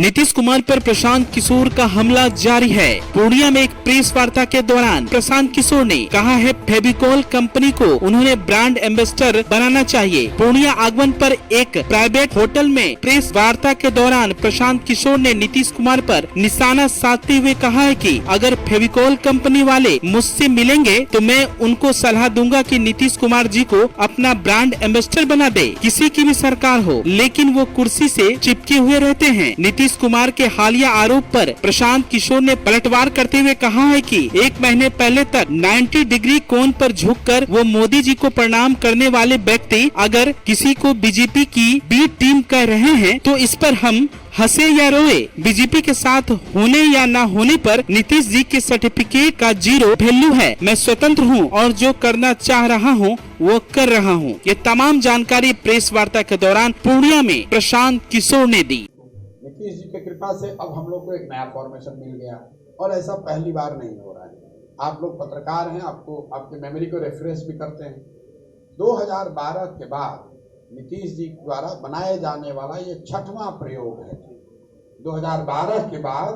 नीतीश कुमार पर प्रशांत किशोर का हमला जारी है। पूर्णिया में एक प्रेस वार्ता के दौरान प्रशांत किशोर ने कहा है फेविकोल कंपनी को उन्होंने ब्रांड एम्बेसडर बनाना चाहिए। पूर्णिया आगमन पर एक प्राइवेट होटल में प्रेस वार्ता के दौरान प्रशांत किशोर ने नीतीश कुमार पर निशाना साधते हुए कहा है कि अगर फेविकोल कंपनी वाले मुझसे मिलेंगे तो मैं उनको सलाह दूंगा कि नीतीश कुमार जी को अपना ब्रांड एम्बेसडर बना दे, किसी की भी सरकार हो, लेकिन वो कुर्सी से चिपके हुए रहते हैं। नीतीश कुमार के हालिया आरोप पर प्रशांत किशोर ने पलटवार करते हुए कहा है कि 1 महीने पहले तक 90 डिग्री कोण पर झुककर वो मोदी जी को प्रणाम करने वाले व्यक्ति अगर किसी को बीजेपी की बी टीम कह रहे हैं तो इस पर हम हंसे या रोए। बीजेपी के साथ होने या ना होने पर नीतीश जी के सर्टिफिकेट का 0 वैल्यू है। मैं स्वतंत्र हूं और जो करना चाह रहा हूं वो कर रहा हूं। ये तमाम जानकारी प्रेस वार्ता के दौरान पूर्णिया में प्रशांत किशोर ने दी। नीतीश जी की कृपा से अब हम लोग को एक नया फॉर्मेशन मिल गया और ऐसा पहली बार नहीं हो रहा है। आप लोग पत्रकार हैं, आपको आपकी मेमोरी को रिफ्रेश भी करते हैं। 2012 के बाद नीतीश जी द्वारा बनाए जाने वाला ये 6वां प्रयोग है। 2012 के बाद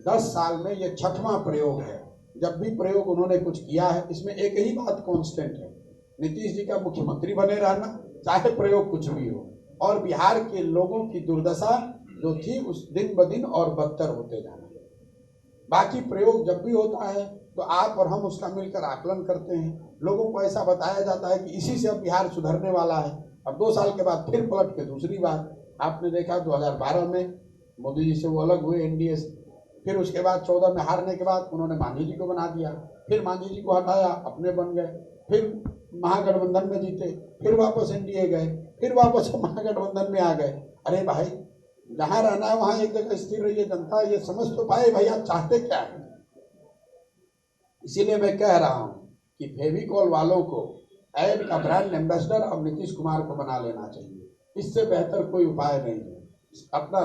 10 साल में ये 6वां प्रयोग है। जब भी प्रयोग उन्होंने कुछ किया है, इसमें एक ही बात कांस्टेंट है, नीतीश जी का मुख्यमंत्री बने रहना, चाहे प्रयोग कुछ भी हो। और बिहार के लोगों की दुर्दशा जो थी उस दिन ब दिन और बदतर होते जाना। बाकी प्रयोग जब भी होता है तो आप और हम उसका मिलकर आकलन करते हैं। लोगों को ऐसा बताया जाता है कि इसी से अब बिहार सुधरने वाला है। अब 2 साल के बाद फिर पलट के दूसरी बात आपने देखा। 2012 में मोदी जी से वो अलग हुए एनडीए से, फिर उसके बाद 14 में हारने के बाद उन्होंने मांझी जी को बना दिया, फिर मांझी जी को हटाया, अपने बन गए, फिर महागठबंधन में जीते, फिर वापस एनडीए गए, फिर वापस महागठबंधन में आ गए। अरे भाई, जहाँ रहना है वहाँ एक जगह स्थिर रहिए। जनता ये समझ तो पाए भैया चाहते क्या है। इसीलिए मैं कह रहा हूँ कि फेविकोल वालों को ऐड का ब्रांड एम्बेसडर अब नीतीश कुमार को बना लेना चाहिए। इससे बेहतर कोई उपाय नहीं है। अपना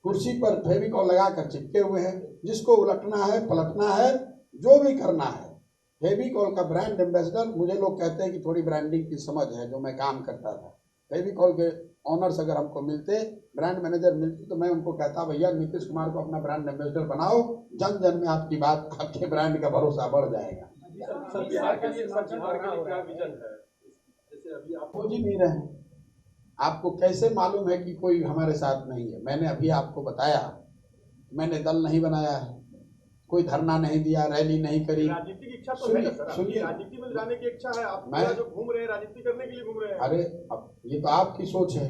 कुर्सी पर फेविकोल लगाकर चिपके हुए हैं। जिसको उलटना है, पलटना है, जो भी करना है, फेविकोल का ब्रांड एम्बेसडर। मुझे लोग कहते हैं कि थोड़ी ब्रांडिंग की समझ है, जो मैं काम करता था। फेविकोल के ऑनर्स अगर हमको मिलते, ब्रांड मैनेजर मिलते, तो मैं उनको कहता भैया नीतीश कुमार को अपना ब्रांड एम्बेसडर बनाओ, जन जन में आपकी बात, आपके ब्रांड का भरोसा बढ़ जाएगा। आप खोज ही नहीं रहे। आपको कैसे मालूम है कि कोई हमारे साथ नहीं है? मैंने अभी आपको बताया, मैंने दल नहीं बनाया है, कोई धरना नहीं दिया, रैली नहीं करी। राजनीतिक इच्छा तो है सर, सुनिए, राजनीति में जाने की इच्छा है। आप जो घूम रहे हैं राजनीति करने के लिए घूम रहे हैं। अरे अब ये तो आपकी सोच है,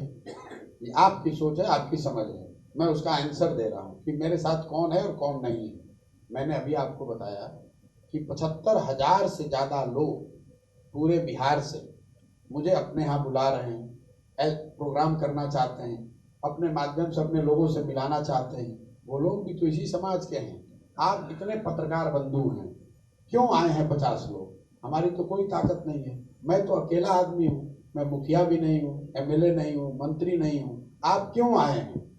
ये आपकी सोच है, आपकी समझ है। मैं उसका आंसर दे रहा हूँ कि मेरे साथ कौन है और कौन नहीं है। मैंने अभी आपको बताया कि 75,000 से ज़्यादा लोग पूरे बिहार से मुझे अपने यहाँ बुला रहे हैं, प्रोग्राम करना चाहते हैं, अपने माध्यम से अपने लोगों से मिलाना चाहते हैं। वो लोग भी तो इसी समाज के हैं। आप कितने पत्रकार बंधु हैं, क्यों आए हैं 50 लोग? हमारी तो कोई ताकत नहीं है। मैं तो अकेला आदमी हूँ, मैं मुखिया भी नहीं हूँ, एमएलए नहीं हूँ, मंत्री नहीं हूँ। आप क्यों आए हैं?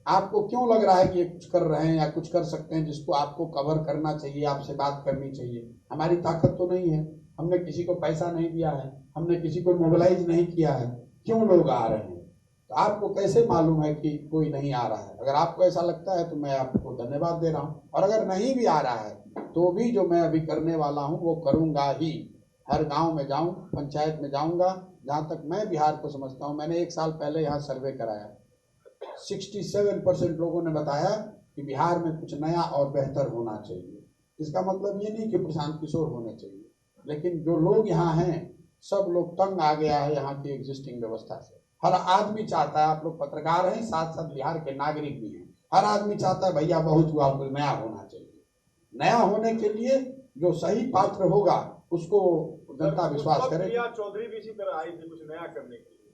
आपको क्यों लग रहा है कि ये कुछ कर रहे हैं या कुछ कर सकते हैं जिसको आपको कवर करना चाहिए, आपसे बात करनी चाहिए? हमारी ताकत तो नहीं है। हमने किसी को पैसा नहीं दिया है, हमने किसी को मोबिलाइज नहीं किया है। क्यों लोग आ रहे हैं? तो आपको कैसे मालूम है कि कोई नहीं आ रहा है? अगर आपको ऐसा लगता है तो मैं आपको धन्यवाद दे रहा हूँ। और अगर नहीं भी आ रहा है तो भी जो मैं अभी करने वाला हूँ वो करूँगा ही। हर गांव में जाऊँ, पंचायत में जाऊँगा। जहाँ तक मैं बिहार को समझता हूँ, मैंने 1 साल पहले यहाँ सर्वे कराया, 67% लोगों ने बताया कि बिहार में कुछ नया और बेहतर होना चाहिए। इसका मतलब ये नहीं कि प्रशांत किशोर होने चाहिए, लेकिन जो लोग यहाँ हैं सब लोग तंग आ गया है यहाँ की एग्जिस्टिंग व्यवस्था से। हर आदमी चाहता है, आप लोग पत्रकार हैं, साथ साथ बिहार के नागरिक भी हैं, हर आदमी चाहता है भैया बहुत हुआ, कुछ नया होना चाहिए। नया होने के लिए जो सही पात्र होगा उसको जनता विश्वास करे। चौधरी भी इसी तरह आई थी कुछ नया करने के लिए।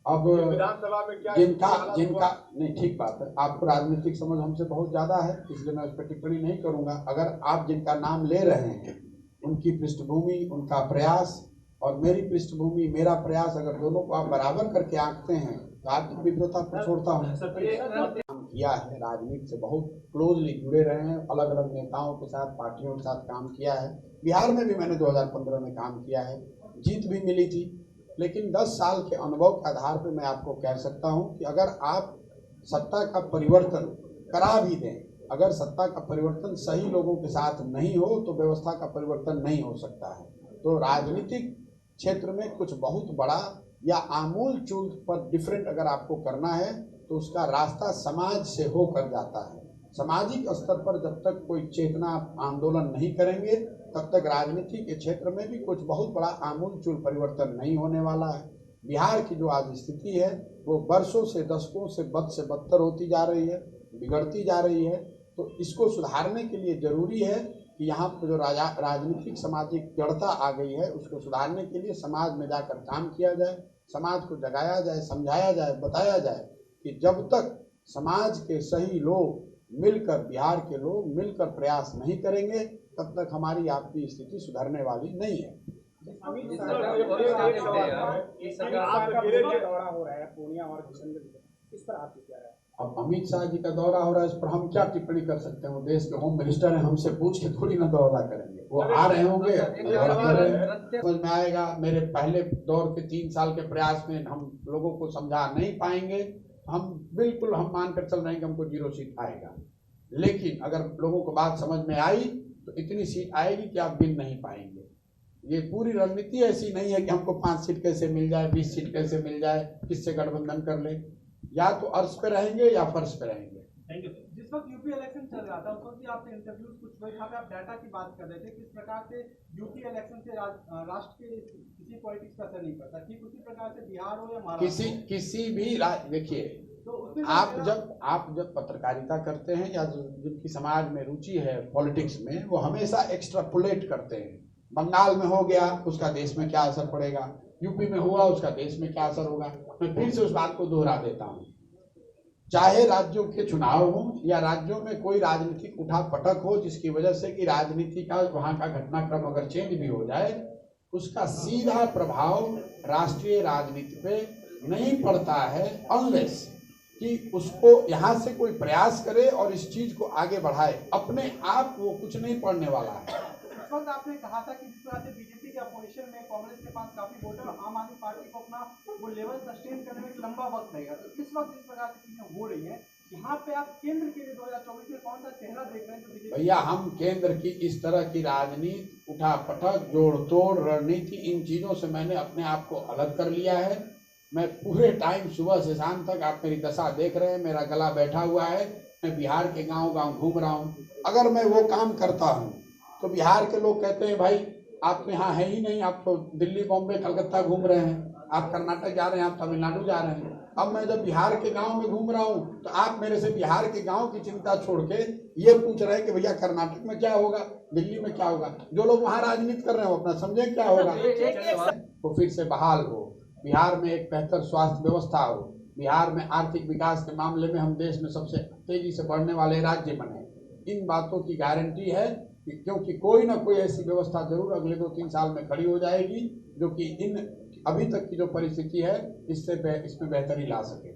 अब विधानसभा में क्या जिनका नहीं, ठीक बात है, आपको राजनीतिक समझ हमसे बहुत ज्यादा है, इसलिए मैं उस पर टिप्पणी नहीं करूंगा। अगर आप जिनका नाम ले रहे हैं, उनकी पृष्ठभूमि, उनका प्रयास और मेरी पृष्ठभूमि, मेरा प्रयास, अगर दोनों को आप बराबर करके आंकते हैं तो आपकी विद्वता को छोड़ता हूँ। काम किया है, राजनीति से बहुत क्लोजली जुड़े रहे हैं, अलग अलग नेताओं के साथ, पार्टियों के साथ काम किया है। बिहार में भी मैंने 2015 में काम किया है, जीत भी मिली थी। लेकिन 10 साल के अनुभव के आधार पर मैं आपको कह सकता हूँ कि अगर आप सत्ता का परिवर्तन करा भी दें, अगर सत्ता का परिवर्तन सही लोगों के साथ नहीं हो तो व्यवस्था का परिवर्तन नहीं हो सकता है। तो राजनीतिक क्षेत्र में कुछ बहुत बड़ा या आमूल चूल पर डिफरेंट अगर आपको करना है तो उसका रास्ता समाज से होकर जाता है। सामाजिक स्तर पर जब तक कोई चेतना आंदोलन नहीं करेंगे तब तक राजनीति के क्षेत्र में भी कुछ बहुत बड़ा आमूल चूल परिवर्तन नहीं होने वाला है। बिहार की जो आज स्थिति है वो वर्षों से दशकों से बद से बदतर होती जा रही है, बिगड़ती जा रही है। तो इसको सुधारने के लिए जरूरी है कि यहाँ पर जो राजनीतिक सामाजिक जड़ता आ गई है उसको सुधारने के लिए समाज में जाकर काम किया जाए, समाज को जगाया जाए, समझाया जाए, बताया जाए कि जब तक समाज के सही लोग मिलकर, बिहार के लोग मिलकर प्रयास नहीं करेंगे तब तक हमारी आपकी स्थिति सुधरने वाली नहीं है। अब अमित शाह जी का दौरा हो रहा है, इस पर हम क्या टिप्पणी कर सकते हैं? वो देश के होम मिनिस्टर हैं, हमसे पूछ के थोड़ी ना दौरा करेंगे। वो आ रहे होंगे, समझ में आएगा। मेरे पहले दौर के 3 साल के प्रयास में हम लोगों को समझा नहीं पाएंगे, हम बिल्कुल हम मानकर चल रहे हैं कि हमको 0 सीट आएगा। लेकिन अगर लोगों को बात समझ में आई तो इतनी सीट आएगी कि आप गिन नहीं पाएंगे। ये पूरी रणनीति ऐसी नहीं है कि हमको 5 सीट कैसे मिल जाए, 20 सीट कैसे मिल जाए, किससे गठबंधन कर ले। या तो अर्श पे रहेंगे या फर्श पे रहेंगे। जिस वक्त यूपी इलेक्शन चल रहा था उस वक्त भी आपने इंटरव्यू कुछ यहाँ पे आप डाटा की बात कर रहे थे, किस प्रकार से यूपी इलेक्शन से राष्ट्र के किसी पॉलिटिक्स का असर नहीं पड़ता, ठीक उसी प्रकार से बिहार हो या महाराष्ट्र किसी भी देखिए, तो आप जब पत्रकारिता करते हैं या जिनकी समाज में रुचि है पॉलिटिक्स में, वो हमेशा एक्स्ट्रापोलेट करते हैं। बंगाल में हो गया उसका देश में क्या असर पड़ेगा, यूपी में हुआ उसका देश में क्या असर होगा। मैं फिर से उस बात को दोहरा देता हूँ, चाहे राज्यों के चुनाव हो या राज्यों में कोई राजनीतिक उठापटक हो जिसकी वजह से कि राजनीति का वहाँ का घटनाक्रम अगर चेंज भी हो जाए, उसका सीधा प्रभाव राष्ट्रीय राजनीति पे नहीं पड़ता है अनलेस कि उसको यहाँ से कोई प्रयास करे और इस चीज को आगे बढ़ाए। अपने आप वो कुछ नहीं पड़ने वाला है। इस वक्त आपने कहा था कि जिस तरह से बीजेपी के अपोजिशन में कांग्रेस के पास काफी वोट है, आम आदमी पार्टी को अपना वो लेवल सस्टेन करने में लंबा वक्त लगेगा। तो इस वक्त जिस प्रकार से चीजें हो रही है, यहाँ पे आप केंद्र के लिए 2024 में कौन सा चेहरा देख रहे हैं जो बीजेपी? भैया, हम केंद्र की इस तरह की राजनीति, उठापटक, जोड़ तोड़ रणनीति, इन चीजों से मैंने अपने आप को अलग कर लिया है। मैं पूरे टाइम सुबह से शाम तक, आप मेरी दशा देख रहे हैं, मेरा गला बैठा हुआ है, मैं बिहार के गांव घूम रहा हूं। अगर मैं वो काम करता हूं तो बिहार के लोग कहते हैं भाई आप यहाँ है ही नहीं, आप तो दिल्ली, बॉम्बे, कलकत्ता घूम रहे हैं, आप कर्नाटक जा रहे हैं, आप तमिलनाडु जा रहे हैं। अब मैं जब बिहार के गांव में घूम रहा हूँ तो आप मेरे से बिहार के गांव की चिंता छोड़ के ये पूछ रहे हैं कि भैया कर्नाटक में क्या होगा, दिल्ली में क्या होगा। जो लोग वहाँ राजनीति कर रहे हैं वो अपना समझे क्या होगा। वो फिर से बहाल हो, बिहार में एक बेहतर स्वास्थ्य व्यवस्था हो, बिहार में आर्थिक विकास के मामले में हम देश में सबसे तेजी से बढ़ने वाले राज्य बने। इन बातों की गारंटी है क्योंकि कोई ना कोई ऐसी व्यवस्था जरूर अगले 2-3 साल में खड़ी हो जाएगी जो कि इन अभी तक की जो परिस्थिति है इसमें बेहतरी ला सके।